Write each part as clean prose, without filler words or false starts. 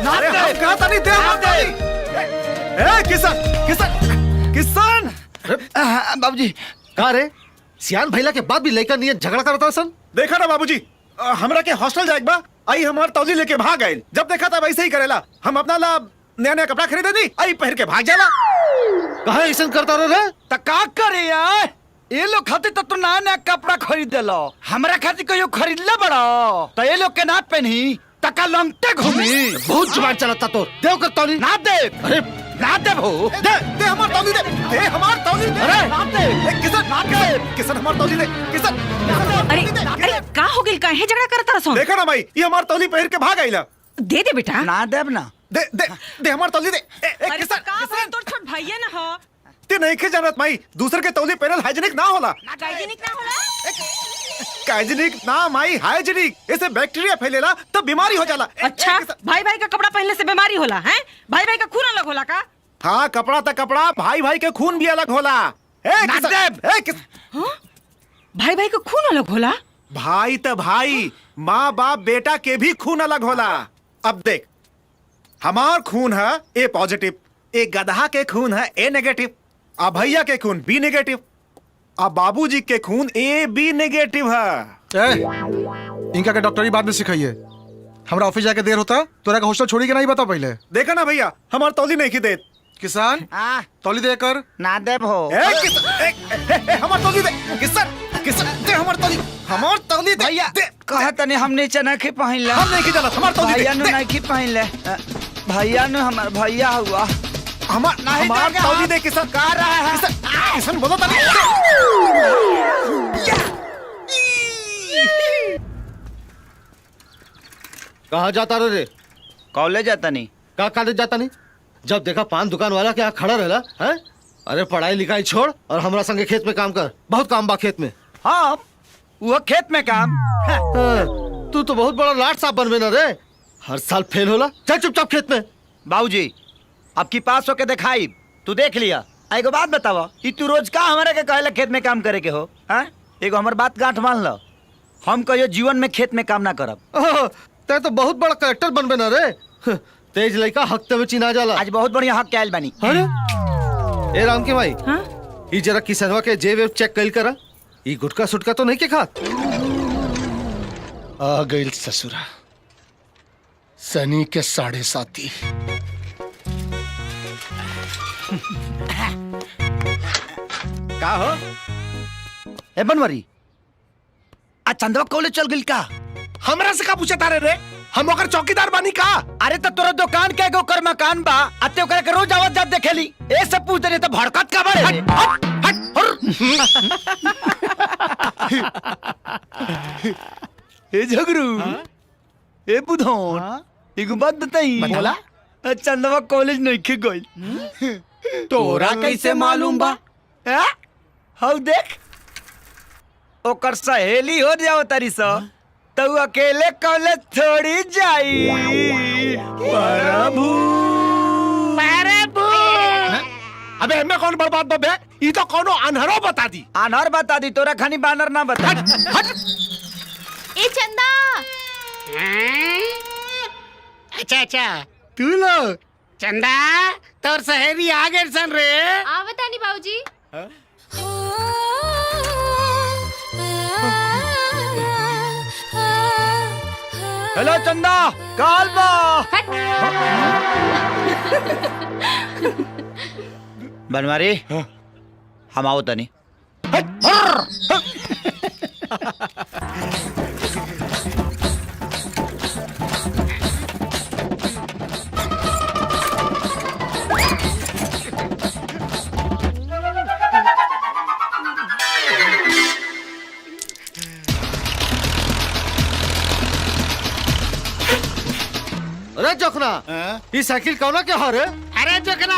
अरे हम कहता नहीं दे हमार तौली। ए किशन किशन किशन बाबूजी कहा रे सियान भैला के बाद भी लड़का नियत झगड़ा करता सन। देखा ना बाबूजी, हमरा के हॉस्टल जाए बा, आई हमार तौली लेके भाग गए। जब देखा था वैसे ही करेला। हम अपना ला नया नया कपड़ा खरीदे दी, आई पहन के भाग जाला। कहा ऐसा करता रे? त का करे यार, ये लोग खातिर तो नया नया कपड़ा खरीद देलो, हमरा खातिर कहियो खरीदले बड़ो तो ये लोग के ना पहनी तका लंगटे घूमी। बहुत जुबान चलाता तो देव कर तौली ना दे। अरे ना दे भो, दे हमार तौली दे हमार तौली दे। अरे ना दे किशन किशन हमार तौली दे किशन। अरे का हो गेल, काहे झगड़ा करत रसन? देखा ना भाई, ये हमार तौली पहन के भाग आइला। दे दे बेटा। ना देब ना। दे दे दे हमार तौली दे। अरे किशन का भइल, तोर छोट भैया ना हो। ते नहीं के जानत माई, दूसरे के तौली पहनल हाइजीनिक ना होला। हाइजीनिक ना होला। हाइजीनिक ना माई, हाइजीनिक। इससे बैक्टीरिया फैलेला तब बीमारी हो जाला। अच्छा भाई भाई का कपड़ा पहनने से बीमारी होला हैं? भाई भाई का खून अलग होला का? हाँ कपड़ा तो कपड़ा, भाई भाई के खून भी अलग होला। भाई भाई का खून अलग होला? भाई तो भाई, माँ बाप बेटा के भी खून अलग होला। अब देख, हमार खून है ए पॉजिटिव, एक गधा के खून है ए नेगेटिव, अब भैया के खून बी नेगेटिव, अब बाबूजी के खून ए बी नेगेटिव है। इनका के डॉक्टरी बाद में सिखाइए, हमरा ऑफिस जाके देर होता तोरा का हॉस्टल छोड़ी के नहीं बता पहले। देखा ना भैया, हमार तौली नहीं की देत। किसान तौली दे कर। ना देब हो। हमार तौली दे किशन किशन, दे हमार तौली, हमार तौली दे। भैया दे। कहा तनी हमने चना के पहन ले। हम नहीं की जानत, हमार तौली भैया दे। नु दे। नहीं की पहन ले। भैया नु हमार भैया हुआ। हमार नहीं हमार देगा। तौली दे किशन। का रहा है? किशन किशन बोलो तनी। कहा जाता रे? कॉलेज जाता नहीं। का कॉलेज जाता नहीं? जब देखा पान दुकान वाला क्या खड़ा रहला है? अरे पढ़ाई लिखाई छोड़ और हमरा संगे खेत में काम कर, बहुत काम बा खेत में। हाँ वो खेत में काम। तू तो बहुत बड़ा लाट साहब बनबे ना रे, हर साल फेल होला। चल चुपचाप खेत में। बाबूजी अब की पास होके दिखाई, तू देख लिया। एगो बात बतावा, ई तू रोज का हमारे के कहला खेत में काम करे के हो? हाँ एगो हमार बात गांठ मान लो, हम कहियो जीवन में खेत में काम ना करब। ते तो बहुत बड़ा करेक्टर बनबे ना रे, तेज लड़का हफ्ते में चिना जाला। आज बहुत बढ़िया हक के आयल बानी। अरे ए राम के भाई, हाँ? ई जरा किसनवा के जेब वेब चेक कइल करा, ई गुटका सुटका तो नहीं के खात? आ गइल ससुरा, सनी के 7.5। का हो ए बनवरी, आज चंदवा कॉलेज चल गइल का? हमरा से का पूछे तारे रे? हम ओकर चौकीदार बानी का? अरे तो तोरा दुकान के एगो कर मकान बा, अते ओकरा के रोज आवत जात देखेली। ए सब पूछ दे तो भड़कत का बड़े रे? ए झगरू, ए बुधौन, एगो बात बताई। बताला? चंदवा कॉलेज नहीं के गइल। तोरा कैसे मालूम बा? हाउ देख, ओकर सहेली हो जाओ तारी सा, तो अकेले कॉलेज थोड़ी जाई। प्रभु अबे हमें कौन बर्बाद बबे? ई तो कोनो अनहरो बता दी। अनहर बता दी, तोरा खानी बानर ना बता। ए चंदा, अच्छा तू लोग चंदा तोर सहेली आ गए सन रे। आवता नहीं बाबूजी। हेलो चंदा, काल बा। बनवारी हम आओ तनी। अरे जोखना, ये साइकिल कौना के हारे? अरे जोखना,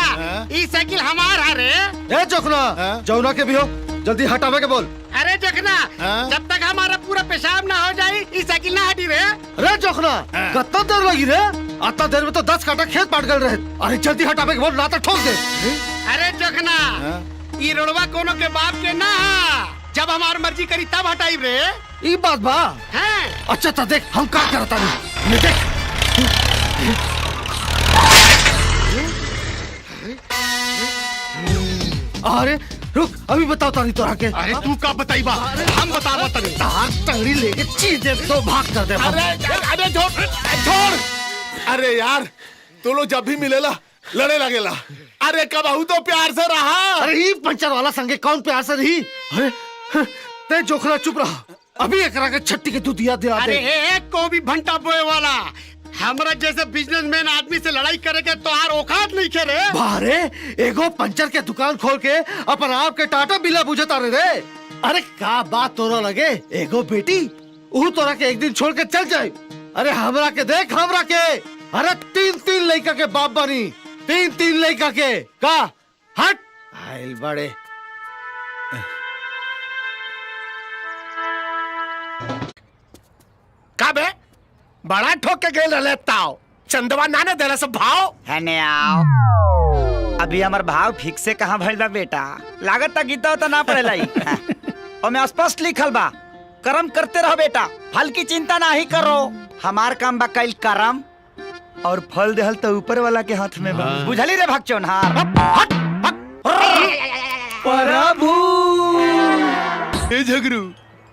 ई साइकिल हमार है रे। ए जोखना, जौना के भी हो, जल्दी हटावे के बोल। अरे जोखना, जब तक हमारा पूरा पेशाब ना हो जाए ई साइकिल ना हटी रे। अरे जोखना, कितना देर लगी रे? इतना देर में तो 10 काटा खेत बांट गए रहे। अरे जल्दी हटावे के बोल, ना तो ठोक दे। अरे जोखना, ई रोडवा कोनो के बाप के ना हा। जब हमार मर्जी करी तब हटाई रे। ई बात बा। हैं? अच्छा तो देख हम का करता नहीं। ये देख। बाहर रुक, अभी बताओ तारी तोरा के। अरे तू का बताई बा, हम बतावा तनी। तार टंगड़ी लेके चीज दे तो भाग कर दे। अरे छोड़। अरे यार तू लोग जब भी मिलेला लड़े लगेला। अरे कबहू तो प्यार से रहा। अरे ही पंचर वाला संगे कौन प्यार से रही? अरे ते जोखरा चुप रहा, अभी एकरा के छट्टी के दूधिया दिला अरे दे। एक को भी भंटा बोए वाला हमरा जैसे बिजनेसमैन आदमी से लड़ाई करे के तो आर औकात नहीं खेले। बाहरे एगो पंचर के दुकान खोल के अपन आप के टाटा बिला बुझता रे। अरे का बात तोरा लगे एगो बेटी ऊ तोरा के एक दिन छोड़ के चल जाए। अरे हमरा के देख, हमरा के अरे 3 लड़का के बाप बनी, 3 लड़का के का हट आइल बड़े। का बे बड़ा ठोक के गेल रहले ताओ चंदवा नाने देला सब भाव है ने आओ। अभी हमार भाव फिक्स से कहाँ भइल बा बेटा, लागत ता गीता तो ना पड़ेला ही। और मैं स्पष्ट लिखल बा, कर्म करते रहो बेटा, फल की चिंता ना ही करो। हमार काम बा कईल कर्म और फल देहल तो ऊपर वाला के हाथ में बा। बुझली रे भगचोनहार। प्रभु ए झगरू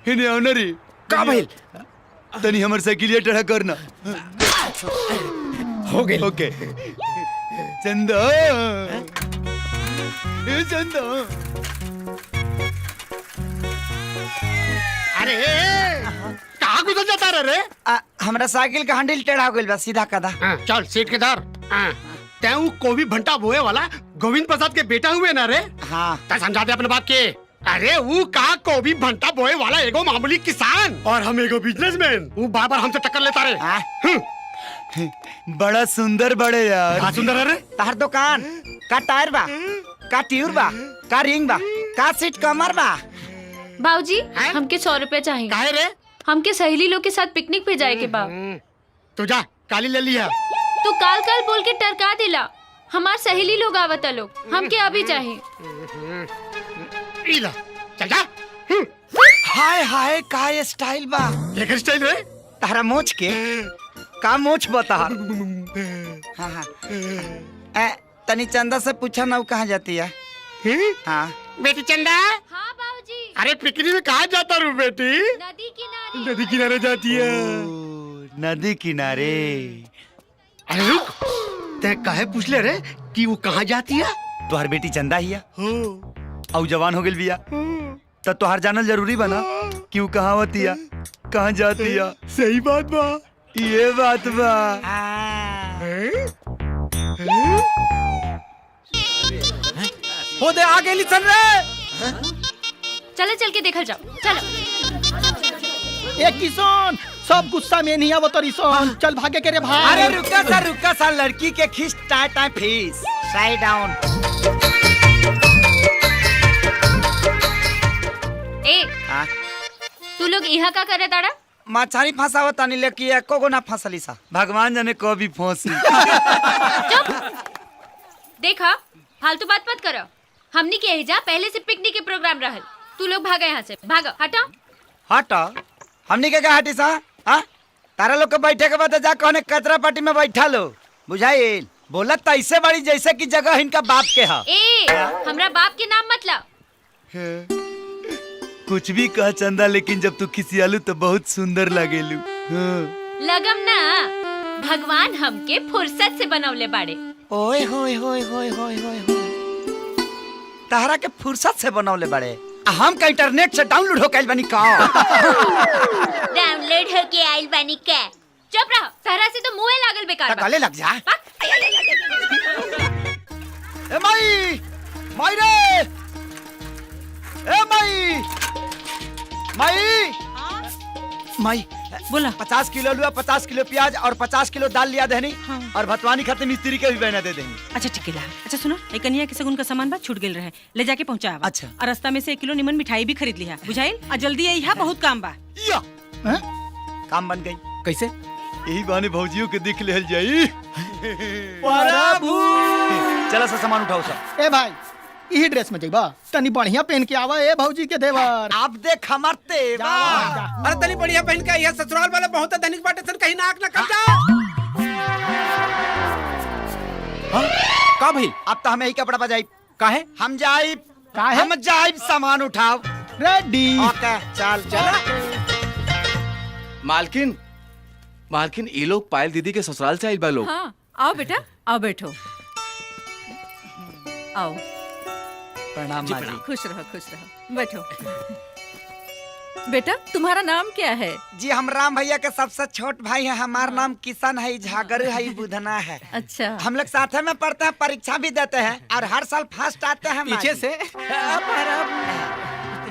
इने ऑनरी का भइल? तनी हमर साइकिलिया टेढ़ा करना। हो गई। ओके चंदा ए चंदा। अरे कहाँ गुजर जाता रे? हमरा साइकिल का हैंडल टेढ़ा हो गइल बा, सीधा कदा। चल सीट के धर। तैं को भी भंटा बोए वाला गोविंद प्रसाद के बेटा हुए ना रे? हाँ ता समझा दे अपने बाप के। अरे वो का को भी भंटा बोए वाला एगो मामूली किसान और हम एगो बिजनेसमैन। वो बार-बार हमसे टक्कर लेता रे। बड़ा सुंदर बड़े यार। हाँ सुंदर है रे। तार दुकान का टायर बा, का ट्यूब बा, का रिंग बा, का सीट कमर बा। भाऊजी हैं? हमके 100 रुपए चाहिए। काहे रे? हमके सहेली लोग के साथ पिकनिक पे जाए के बा। तू जा काली ले लिया। तू काल काल बोल के टरका दिला। हमार सहेली लोग आवता लोग, हमके अभी चाहिए। इला चल जा। हाय हाय का ये स्टाइल बा। लेकर स्टाइल रे। तारा मोच के का मोच बता। हाँ हाँ तनी चंदा से पूछा ना वो कहाँ जाती है। हाँ बेटी चंदा। हाँ भाऊजी। अरे पिकनिक में कहाँ जाता रू बेटी? नदी किनारे। नदी किनारे जाती है। नदी किनारे। अरे रुक, ते काहे पूछ ले रे कि वो कहाँ जाती है? तुहार बेटी चंदा ही है और जवान हो गई बिया, तो तुहार जानल जरूरी बना कि वो कहाँ होती है, कहाँ जाती है। सही बात बा। ये बात बा। हो दे आगे लिसन रे। चलो चल के देखल जाओ, चलो। एक किसान सब गुस्सा में नहीं आवत रिसन। चल भागे के रे भाई। अरे रुका सा लड़की के खींच टाटा फीस साइड डाउन। ए हाँ तू लोग यहाँ का करे ताड़ा? मछली फंसावत तानी लेकिन एको गो ना फंसली सा। भगवान जाने कभी फंसी। देखा फालतू बात मत करो। हमनी के एजा पहले से पिकनिक के प्रोग्राम रहल। तू लोग भागा यहाँ से, भागो हटा। हटा हमनी के हटी सा। हाँ तारा लोग के बैठे के बाद जा कहने कचरा पार्टी में बैठा लो। बुझाइल बोलत तो ऐसे बड़ी जैसे कि जगह इनका बाप के है। ए हमरा बाप के नाम मतलब। कुछ भी कह चंदा, लेकिन जब तू खिसियालू तो बहुत सुंदर लगेलू। लगम ना, भगवान हमके फुर्सत से बनवले बाड़े। ओए होए होए होए होए होए तारा के फुर्सत से बनवले बड़े। हम का इंटरनेट से डाउनलोड हो कैल बनी का। डाउनलोड हो के आइल बानी का। चुप रहो, तारा से तो मुंह लागल बेकार बा। गले लग जा। ए माई माई रे, ए माई माई माई बोला। 50 किलो आलू, 50 किलो प्याज और 50 किलो दाल लिया देनी। हाँ। और भतवानी खाते मिस्त्री के भी बहना दे देंगे। अच्छा ठीक है। अच्छा सुनो, एक कन्या के सगुन का सामान बा छूट गेल रहे, ले जाके पहुंचावा। अच्छा। और रास्ता में से 1 किलो निमन मिठाई भी खरीद लिया। बुझाइल? और जल्दी आई, बहुत काम बा। या काम बन गई। कैसे? यही बहाने भौजियों के देख ले जाई। प्रभु चला सा सामान उठाओ सब। ए भाई यही ड्रेस में जाइबा, तनी बढ़िया पहन के आवा ए भौजी के देवर। आप देख हमार तेवा। अरे तनी बढ़िया पहन के यह ससुराल वाले बहुत धनिक बाटे सन, कहीं नाक ना कट जा। का भाई? अब तो हमें ही कपड़ा बजाई। काहे? हम जाई का है हम जाइब सामान उठाओ। रेडी ओके चल चल। मालकिन मालकिन ये लोग पायल दीदी के ससुराल से आइल बा लोग। हाँ आओ बेटा आओ बैठो आओ प्रणाम माँ जी। खुश रहो बैठो। बेटा तुम्हारा नाम क्या है? जी हम राम भैया के सबसे छोट भाई हैं। हमारा नाम किशन है, झागर है, बुधना है। अच्छा हम लोग साथ में पढ़ते हैं, परीक्षा भी देते हैं और हर साल फर्स्ट आते हैं माँ पीछे जी। से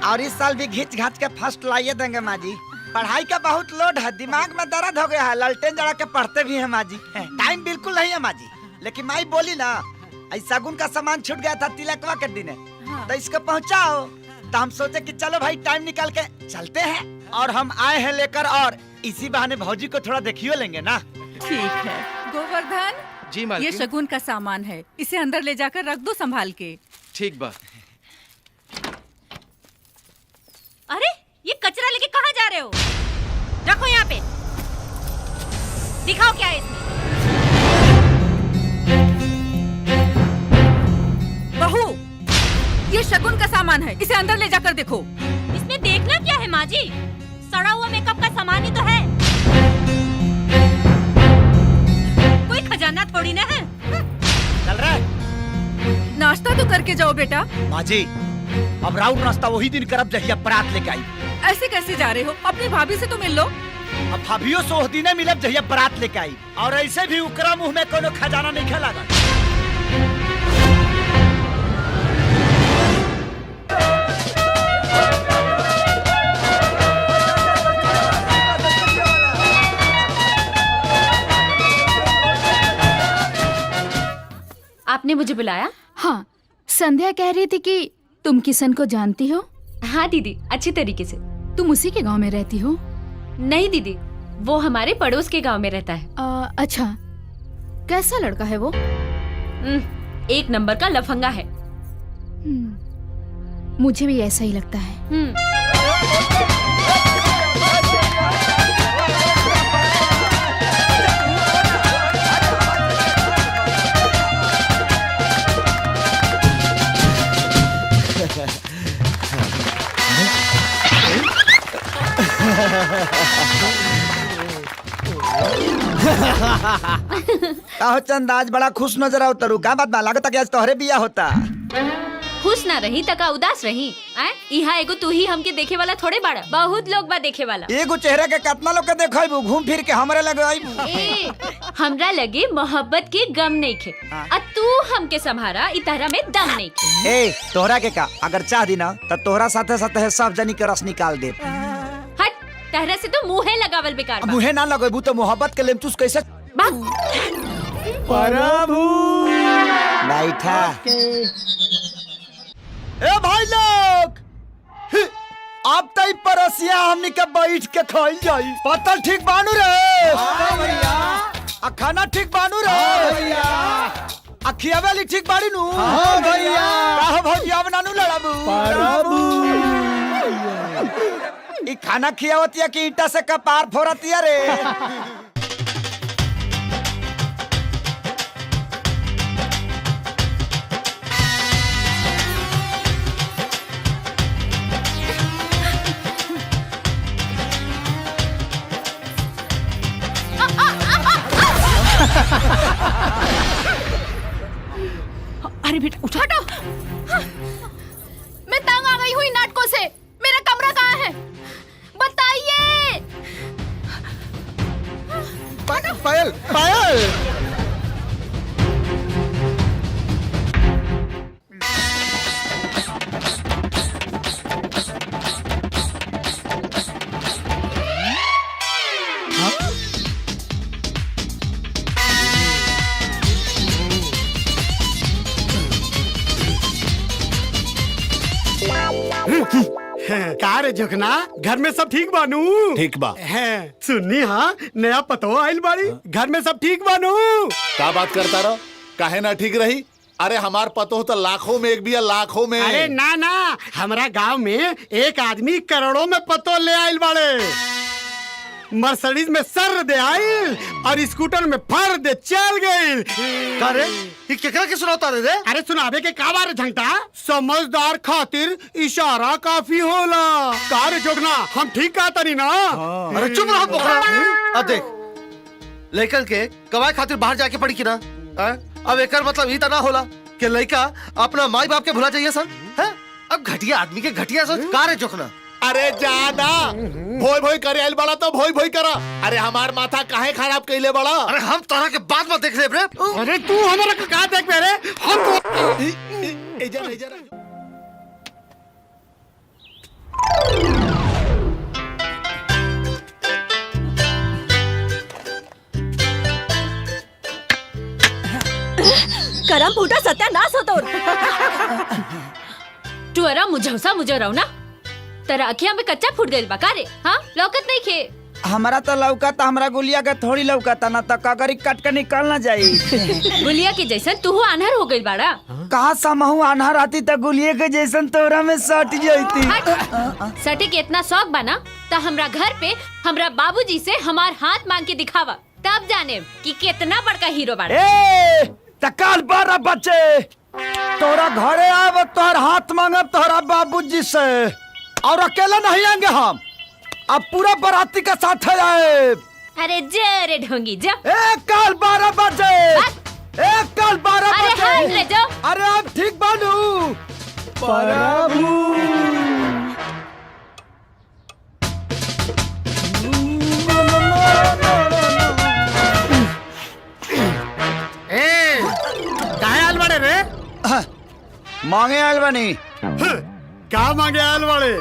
और इस साल भी घिंच घाच के फर्स्ट लाइए देंगे माँ जी। पढ़ाई का बहुत लोड है, दिमाग में दर्द हो गया है, ललटेन जड़ा के पढ़ते भी हैं माँ जी। टाइम बिल्कुल नहीं है माँ जी। लेकिन माई बोली ना ऐसा गुन का सामान छूट गया था तिलकवा के दिन, तो इसको पहुँचाओ। तो हम सोचे कि चलो भाई टाइम निकाल के चलते हैं और हम आए हैं लेकर, और इसी बहाने भौजी को थोड़ा देखियो लेंगे ना। ठीक है गोवर्धन, जी ये मालकिन। शगुन का सामान है, इसे अंदर ले जाकर रख दो संभाल के। ठीक बा। अरे ये कचरा लेके कहाँ जा रहे हो? रखो यहाँ पे। दिखाओ क्या है इसमें। बहू ये शगुन का सामान है, इसे अंदर ले जाकर देखो। इसमें देखना क्या है माँ जी? सड़ा हुआ मेकअप का सामान ही तो है, कोई खजाना थोड़ी ना है। चल रहा है नाश्ता तो करके जाओ बेटा। माँ जी। अब राउंड नाश्ता वही दिन करब जहिया बारात लेके आई। ऐसे कैसे जा रहे हो? अपनी भाभी से तो मिल लो। अब भाभियो सोह दिने मिलब जहिया बारात लेके आई, और ऐसे भी उकरा मुंह में कोनो खजाना नहीं खेला। आपने मुझे बुलाया? हाँ, संध्या कह रही थी कि तुम किशन को जानती हो। हाँ दीदी, अच्छी तरीके से। तुम उसी के गांव में रहती हो? नहीं दीदी, वो हमारे पड़ोस के गांव में रहता है। अच्छा, कैसा लड़का है वो? एक नंबर का लफंगा है। मुझे भी ऐसा ही लगता है। कहो चंद, आज बड़ा खुश नजर आओ तरू, का बात बा? लागत कि आज तोहरे बिया होता। खुश ना रही तका उदास रही। यहाँ एगो तू ही हमके देखे वाला थोड़े बाड़ा, बहुत लोग बा देखे वाला। एगो चेहरे के कितना लोग के देखो, घूम फिर के हमरे लगे आइबू। ए, हमरा लगे मोहब्बत के गम नहीं खे, और तू हमके संभारा इ तरह में दम नहीं खे। ए तोहरा के का अगर चाह दी ना तो तोहरा साथे साथे सब जनी के रस निकाल दे। हट, तरह से तो मुँहे लगावल बेकार बा। मुहे ना लगेबू तो मोहब्बत के लेमचूस कैसे? प्रभु बैठा। ए भाई लोग, अब तई परसिया हमनी के बैठ के खाई जाई। पतल ठीक बानू रे? आ खाना ठीक बानू रे? आ खियावेली ठीक बाड़ी नु? हाँ भैया। काहो भौजिया बनानू लड़ाबू? प्रभु ई खाना खियावतिया कि ईटा से कपार फोड़तिया रे? अरे बेटा उठा। हटो! मैं तंग आ गई हूँ इन नाटकों से। मेरा कमरा कहाँ है? बताइए। पायल पायल का रे जोखना, घर में सब ठीक बानू? ठीक बा। है सुननी, हाँ नया पतो आइल बाड़ी, घर में सब ठीक बानू? का बात करता रहो, काहे ना ठीक रही? अरे हमार पतो तो लाखों में एक भी है, लाखों में। अरे ना ना, हमारा गांव में एक आदमी करोड़ों में पतो ले आइल बाड़े। मर्सिडीज में सर दे आई और स्कूटर में फर दे चल गई। का रे ये केकरा के सुनाता रे? अरे सुनाबे के का बार झंटा, समझदार खातिर इशारा काफी होला। कार जोगना हम ठीक कहता नहीं ना। अरे चुप रहो बोकरा। अब देख लड़कन के कमाए खातिर बाहर जाके पड़ी कि ना? अब एकर मतलब ई तना होला कि लड़का अपना माई बाप के भुला जाइए सन है? अब घटिया आदमी के घटिया सोच का रे जोखना। अरे जाना भोई भोई करे आइल बड़ा तो भोई भोई करा। अरे हमार माथा काहे खराब कइले बड़ा? अरे हम तोरा के बात मत देख ले रे। अरे तू हमारा का देख रे? हम इधर करम फूटा सत्यानाश होतो। तू अरा मुझौसा मुझो रहो ना, तेरा अखिया में कच्चा फूट गइल बा का रे? हाँ लौकत नहीं खे। हमारा तो लौकता, हमरा गुलिया के थोड़ी लौकता ना, तो कगरी काट के निकल ना जाई। गुलिया के जैसन तू आन्हर हो गइल बाड़ा। कहा समहू आन्हर आती तो गुलिये के जैसन तोरा में सट जाती। सटे के इतना शौक बना तो हमरा घर पे हमरा बाबूजी से हमार हाथ मांग के दिखावा, तब जाने कि कितना बड़का हीरो बाड़ा। ए तकाल बारा बच्चे, तोरा घरे आव तोहर हाथ मांगब तोहरा बाबूजी से, और अकेला नहीं आएंगे हम, अब पूरा बाराती के साथ आए। अरे जा रे ढोंगी जा। एक काल 12 बजे, एक काल 12 अरे बजे। हाथ ले जाओ। अरे अब ठीक बानू प्रभु। काहे आल बड़े रे? मांगे आयल बनी। क्या मांगे आल बड़े?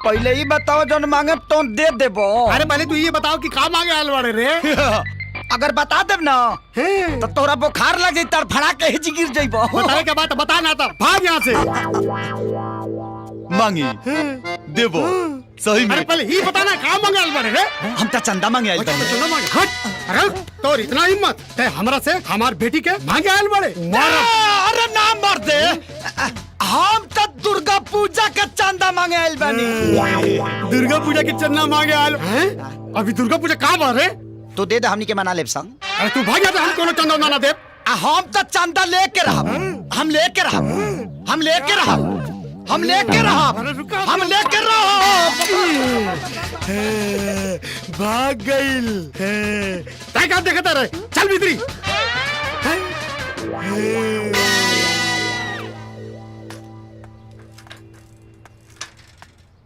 पहले ही बताओ जो मांगे तो दे देबो। अरे पहले तू ये बताओ कि का मांगे आल बड़े रे? अगर बता देब ना तो तोरा बुखार लग जाई, तर फड़ा के हिच गिर जाइबो। बताए के बात बता ना, तो भाग यहाँ से। मांगी देबो सही में। अरे पहले ही बता ना का मांगे आल बड़े रे? हम तो चंदा मांगे आयल अच्छा बनी। तो चलो मांगे। हट। अरे तो इतना हिम्मत ते हमरा से हमार बेटी के मांगे आल बड़े? अरे ना मर दे, हम तो दुर्गा पूजा के चंदा मांगे आयल बनी। दुर्गा पूजा की चंदा मांगे आल हैं? अभी दुर्गा पूजा कहाँ बार है? तो दे दे, हमनी के मना लेब संग। अरे तू भाग जा, हम कोनो चंदा ना दे। हम तो चंदा लेके रहब, हम लेके रहब, हम लेके रहब, हम लेके रहब, हम लेके रहब। भाग गइल। तय का देखता रहे, चल भीतरी।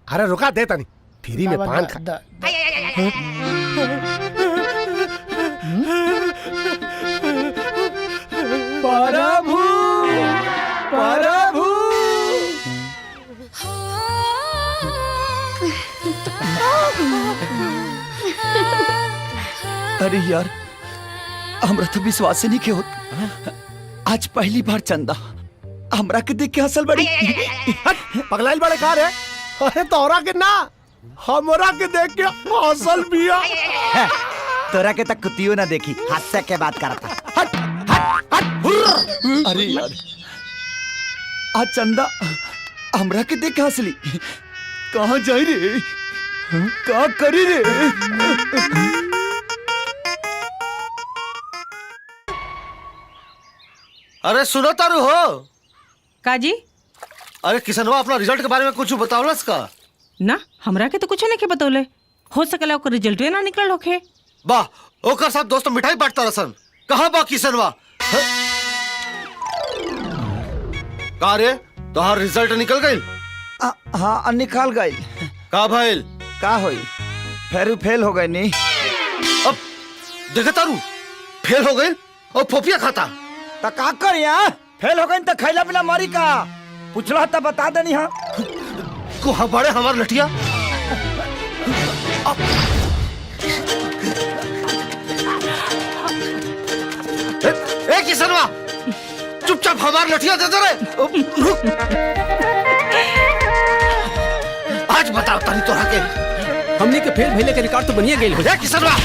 अरे रुका देता नहीं, फ्री में पान खा। प्रभु प्रभु। अरे यार हमरा तो विश्वास ही नहीं के होत, आज पहली बार चंदा हमरा के देख के हंसल बड़ी। पगलाइल बड़े कार है? अरे तोरा के ना, हमरा के देख के हंसल बिया। तोरा के तक कुतियो ना देखी, हास्य के बात करता। हट हट हट। अरे यार आज चंदा हमरा के देख के हंसली, कहाँ जाई रे, का करी रे? अरे सुनो तारू हो काजी? अरे किसनवा अपना रिजल्ट के बारे में कुछ बतावलस का? ना हमरा के तो कुछ नहीं के बतौले, हो सकला ओकर रिजल्ट ना निकल होखे। वाह ओकर साथ दोस्त मिठाई बांटता रसन। कहाँ बा किसनवा? का रे तोहार रिजल्ट निकल गइल? हाँ निकाल गई। का भइल? का होई, फेरू फेल हो गई नी। अब देखे तारू फेल हो गइल और फोफिया खाता। तो का करी? फेल हो गई तो खैला पिला मारी का? पूछला तो बता देनी। हाँ को बड़े हमार लठिया। ए किसनवा चुपचाप हमार लठिया दे दे रे। आज बताओ तनी तोरा के हमने के फेल भइले के रिकॉर्ड तो बनिए गइल हो। ए किसनवा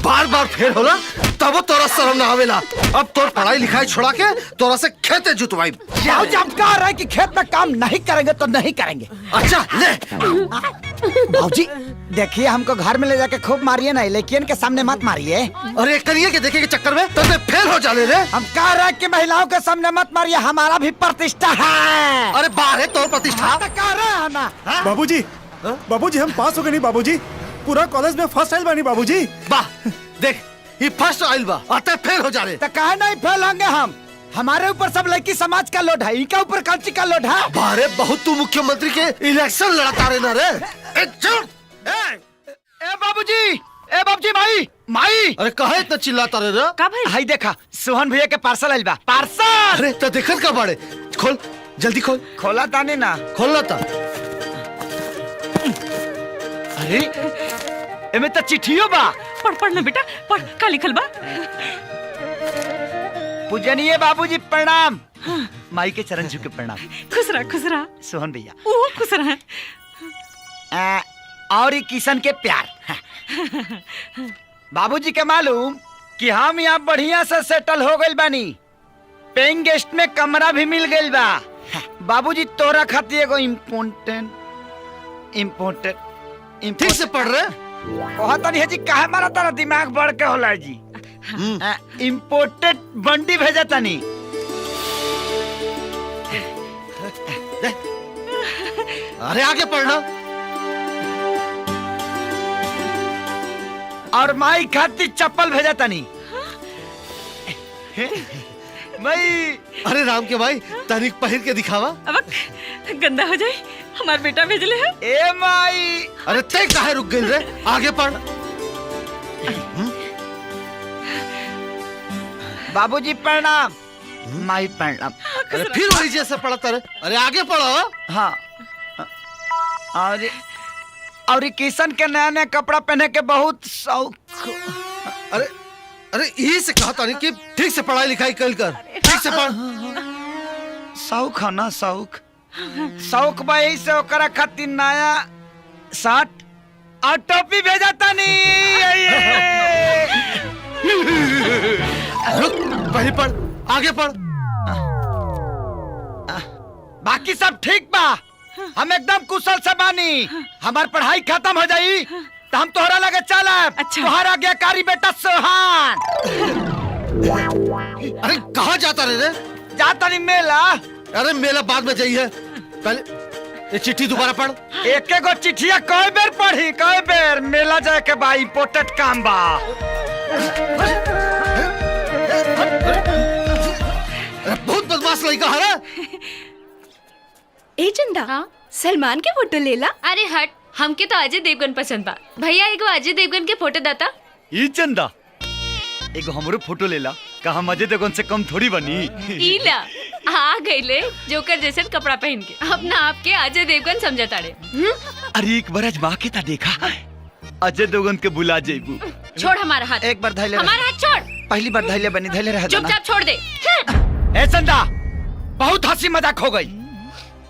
बार बार फेल होला तब तोरा शर्म ना आवेला। अब तोर पढ़ाई लिखाई छोड़ा के तोरा से खेते जुतवाई। जब कह रहा है कि खेत में काम नहीं करेंगे तो नहीं करेंगे। अच्छा ले बाबूजी देखिए, हमको घर में ले जाके खूब मारिए ना, लेकिन के सामने मत मारिए। अरे करिए के देखे के चक्कर में तब फेल हो जाने रे। हम कह रहे हैं कि महिलाओं के सामने मत मारिए, हमारा भी प्रतिष्ठा है। अरे बाहर है तो प्रतिष्ठा। तो कह रहे हैं ना। बाबूजी, बाबूजी हम पास हो गए नहीं बाबूजी, पूरा कॉलेज में फर्स्ट आइल बानी बाबूजी। वाह देख, ये फर्स्ट आइल बा अतः फेल हो जाने। तो कहे नहीं फेल होंगे हम, हमारे ऊपर सब लड़की समाज का लोड है, इनके ऊपर कौन का लोड है? बारे बहुत तू मुख्यमंत्री के इलेक्शन लड़ता रहे ना रे। ए बाबूजी माई। अरे कहे इतना चिल्लाता रहे रे? का भाई? हाई देखा, सोहन भैया के पार्सल आइल बा। पार्सल अरे तो देखत का बाड़े, खोल जल्दी खोल। खोला ताने ना। खोलना था। अरे एमे तो चिट्ठियो बा। पढ़ ना बेटा, पढ़ का लिखल बा। पूजनीय बाबूजी प्रणाम। माई के चरण झुके प्रणाम। खुश रहा सोहन भैया। वो खुश रहा। और ये किशन के प्यार। बाबूजी के मालूम कि हम यहाँ बढ़िया से सेटल हो गइल बानी, पेइंग गेस्ट में कमरा भी मिल गइल बा। बाबूजी तोरा खातिर एगो इम्पोर्टेंट ठीक से पढ़ रहे। कहता नहीं है जी, काहे मारा तारा दिमाग बढ़ के होला जी। इम्पोर्टेड बंडी भेजा तनी। अरे आगे पढ़ना। और माई खातिर चप्पल भेजा तनी। माई। अरे राम के भाई, तनिक पहिर के दिखावा। अब गंदा हो जाए, हमार बेटा भेजले है। ए माई। अरे ते काहे रुक गई रे, आगे पढ़। बाबूजी प्रणाम। माई प्रणाम। अरे फिर वही जैसे पढ़ता रहे। अरे आगे पढ़ो। हाँ। और किशन के नया नया कपड़ा पहने के बहुत शौक। अरे यही से कहता नहीं कि ठीक से पढ़ाई लिखाई कर। ठीक से पढ़। शौक है ना, शौक बा, यही से ओकरा खातिर नया शर्ट और टोपी भेजा तनी। रुक, पहले पढ़, आगे पढ़। बाकी सब ठीक बा, हम एकदम कुशल से बानी। हमार पढ़ाई खत्म हो जाई तो हम तोहरा लगे चलब। अच्छा। तोहरा आज्ञाकारी बेटा सोहान। अरे कहाँ जाता रे? जाता नहीं मेला। अरे मेला बाद में जाइए, पहले ये चिट्ठी दोबारा पढ़। एक गो चिट्ठिया कई बेर पढ़ी, कई बेर। मेला जाए के बा, इम्पोर्टेंट काम बा। बहुत बदमाश लड़का है। ए चंदा, हाँ? सलमान के फोटो लेला। अरे हट, हमके तो अजय देवगन पसंद बा। भैया एगो अजय देवगन के फोटो दाता। ई चंदा, एगो हमरो फोटो लेला। का हम अजय देवगन से कम थोड़ी बनी। ईला आ गईले जोकर जैसे कपड़ा पहन के अपना आप के अजय देवगन समझता रे। अरे एक बार आजमा के ता देखा, अजय देवगन के बुला जेबू। छोड़ हमारा हाथ। एक बार धैले। हमारा हाथ छोड़। पहली बार धैले बनी, धैले रह। चुपचाप छोड़ दे। ए चंदा, बहुत हंसी मजाक हो गई।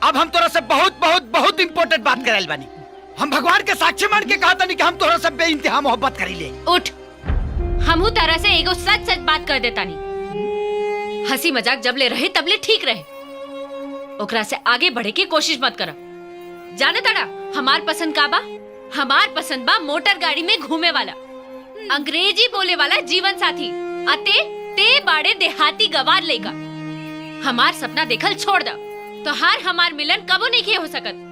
अब हम तोरा से बहुत बहुत बहुत इम्पोर्टेंट बात कराइल बानी। हम भगवान के साक्षी मान के कहा था कि हम तोरा से बेइंतहा मोहब्बत करीले। उठ, हमहू तरह से एगो सच सच बात कर देता नहीं। हंसी मजाक जब ले रहे तब ले ठीक रहे, ओकरा से आगे बढ़े की कोशिश मत करा। जाने तड़ा हमार पसंद का बा? हमार पसंद बा मोटर गाड़ी में घूमे वाला, अंग्रेजी बोले वाला जीवन साथी। अते ते बाड़े देहाती गवार लेगा। हमार सपना देखल छोड़ दा, तो हर हमार मिलन कबो नहीं किए हो सकत।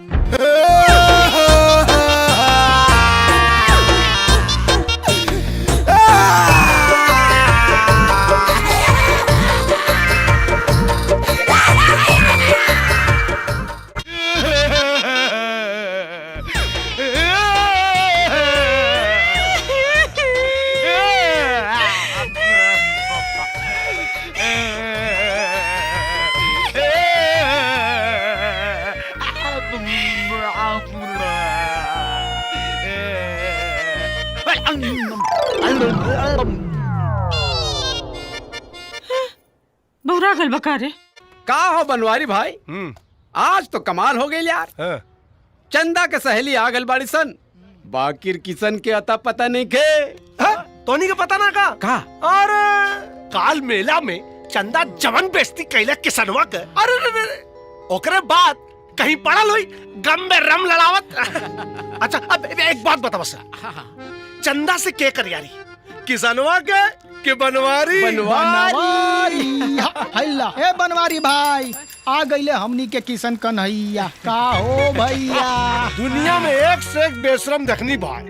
बहुरा गल बका रे। का हो बनवारी भाई, आज तो कमाल हो गई यार। चंदा के सहेली आ गल बाड़ी सन, बाकिर किशन के अता पता नहीं के। तोनी के पता ना का? और काल मेला में चंदा जवन बेइज्जती कैला किसनवा के। अरे ओकरे बाद कहीं पड़ल हुई गम में रम लड़ावत। अच्छा अब एक बात बता बस, चंदा से के कर यारी, किसनवा के बनवारी? बनवारी हल्ला ए बनवारी भाई आ गईले हमनी के किशन कन्हैया। का हो भैया? दुनिया में एक से एक बेशरम देखनी भाई,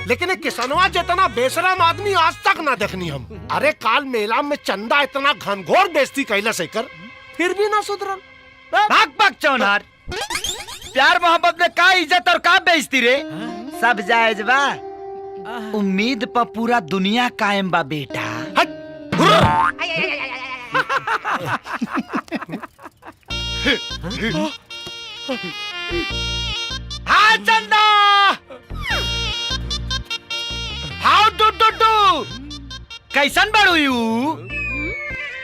लेकिन एक किसनवा जितना बेशरम आदमी आज तक ना देखनी हम। अरे काल मेला में चंदा इतना घनघोर बेइज्जती कैला से कर, फिर भी ना सुधरल। भाग भाग चौनार, प्यार मोहब्बत में का इज्जत और का बेइज्जती रे? सब जायज बा, उम्मीद पर पूरा दुनिया कायम बा बेटा। हाँ चंदा, हाउ डू कैसन बाड़ू यू?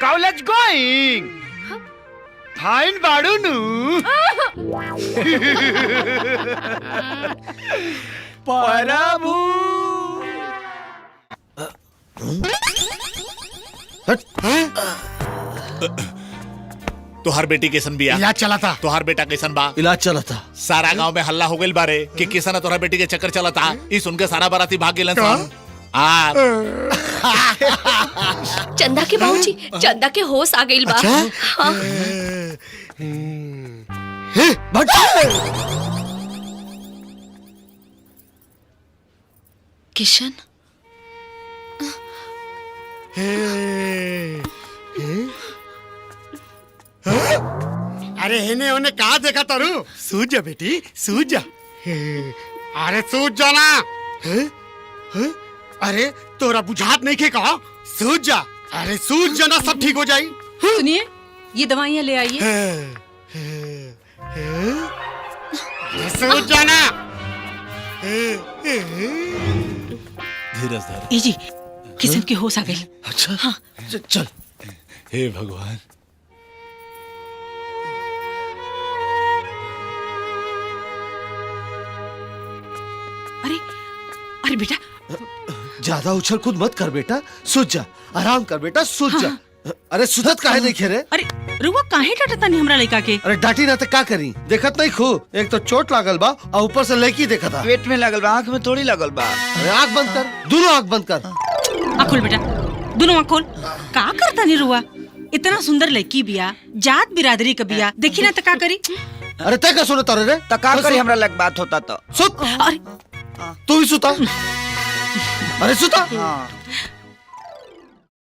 College going? फाइन बाड़ू नु? प्रभु तोहार बेटी कैसन बिया? इलाज चला था। तोहार बेटा कैसन बा? इलाज चला था। सारा गांव में हल्ला हो गइल बारे कि किसन तोहार बेटी के चक्कर चला था। ई सुन के सारा बाराती भाग गेलन सन। चंदा के बाबूजी, चंदा के होश आ गइल बा। हाँ। किशन अरे हेने होने कहा देखा तारू? सूझ जा बेटी, सूझ जा। अरे सूझ जा ना। अरे तोरा बुझात नहीं के कहा? सूझ जा। अरे सूझ जा ना, सब ठीक हो जाई। सुनिए, ये दवाइयाँ ले आइए। सूझ जा ना। धीरज धर। ए जी, किशन के होश आ गए। अच्छा हाँ। चल। हे भगवान। अरे अरे बेटा, ज्यादा उछल कूद मत कर बेटा, सूझ जा। आराम कर बेटा, सूझ जा। अरे सुधत काहे नहीं खेरे? अरे रुआ काहे डांटता नहीं हमरा लड़का के? अरे डांटी ना तो का करी? देखत नहीं खू, एक तो चोट लागल बा और ऊपर से लड़की देखा था। पेट में लगल बा, आँख में थोड़ी लगल बा। अरे आँख बंद कर, दोनों आँख बंद कर। आँख खोल बेटा, दोनों आँख खोल। का करता नहीं रुआ? इतना सुंदर लड़की बिया, जात बिरादरी का बिया, देखी ना तो का करी? अरे तय का सुने तारे रे? तो का करी हमरा लग बात होता तो? सुत। अरे तू भी सुता। अरे सुता।